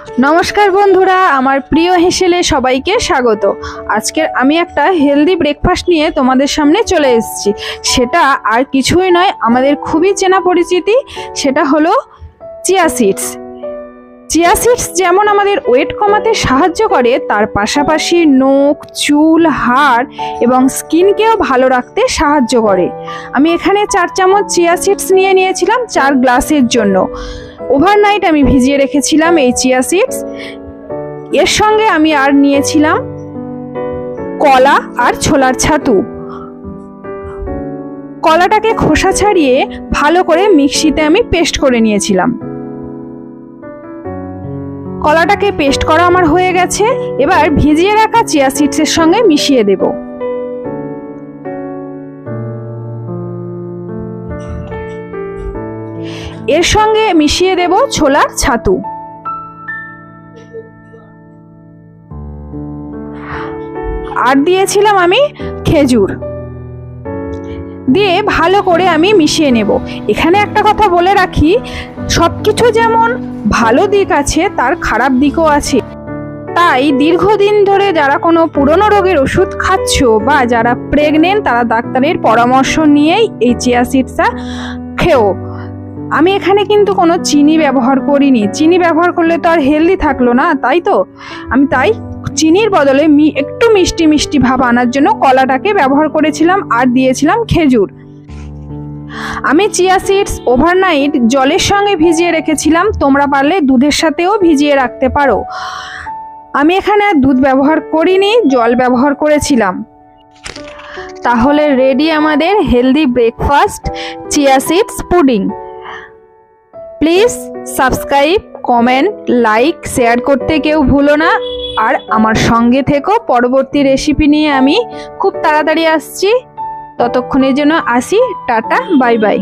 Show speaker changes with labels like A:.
A: নমস্কার বন্ধুরা, আমার প্রিয় হেসেলে সবাইকে স্বাগত। আজকের আমি একটা হেলদি ব্রেকফাস্ট নিয়ে তোমাদের সামনে চলে এসেছি। সেটা আর কিছুই নয়, আমাদের খুবই চেনা পরিচিতি, সেটা হলো চিয়া সিডস। চিয়া সিডস যেমন আমাদের ওয়েট কমাতে সাহায্য করে, তার পাশাপাশি নখ, চুল, হাড় এবং স্কিনকেও ভালো রাখতে সাহায্য করে। আমি এখানে 4 চামচ চিয়া সিডস নিয়েছিলাম 4 গ্লাসের জন্য। ওভারনাইট আমি ভিজিয়ে রেখেছিলাম এই চিয়া সিডস। এর সঙ্গে আমি আর নিয়েছিলাম কলা আর ছোলার ছাতু। কলাটাকে খোসা ছাড়িয়ে ভালো করে মিক্সিতে আমি পেস্ট করে নিয়েছিলাম। কলাটাকে পেস্ট করা আমার হয়ে গেছে। এবার ভিজিয়ে রাখা চিয়া সিডসের সঙ্গে মিশিয়ে দেব। এর সঙ্গে মিশিয়ে দেব ছোলার ছাতু। আর দিয়েছিলাম আমি খেজুর, দিয়ে ভালো করে আমি মিশিয়ে নেব। এখানে একটা কথা বলে রাখি, সবকিছু যেমন ভালো দিক আছে তার খারাপ দিকও আছে। তাই দীর্ঘদিন ধরে যারা কোনো পুরনো রোগের ওষুধ খাচ্ছ বা যারা প্রেগনেন্ট, তারা ডাক্তারের পরামর্শ নিয়েই এই চিয়া সিডসটা খেও। আমি এখানে কিন্তু কোনো চিনি ব্যবহার করিনি। চিনি ব্যবহার করলে তো আর হেলদি থাকলো না, তাই তো আমি চিনির বদলে একটু মিষ্টি মিষ্টি ভাব আনার জন্য কলাটাকে ব্যবহার করেছিলাম আর দিয়েছিলাম খেজুর। আমি চিয়া সিডস ওভারনাইট জলের সঙ্গে ভিজিয়ে রেখেছিলাম, তোমরা পারলে দুধের সাথেও ভিজিয়ে রাখতে পারো। আমি এখানে আর দুধ ব্যবহার করিনি, জল ব্যবহার করেছিলাম। তাহলে রেডি আমাদের healthy breakfast chia seeds pudding. Please subscribe, comment, like, share করতে কেউ ভুলো না। আর আমার সঙ্গে থেকো, পরবর্তী রেসিপি নিয়ে আমি খুব তাড়াতাড়ি আসছি। ততক্ষণের জন্য আসি, টাটা, বাই বাই।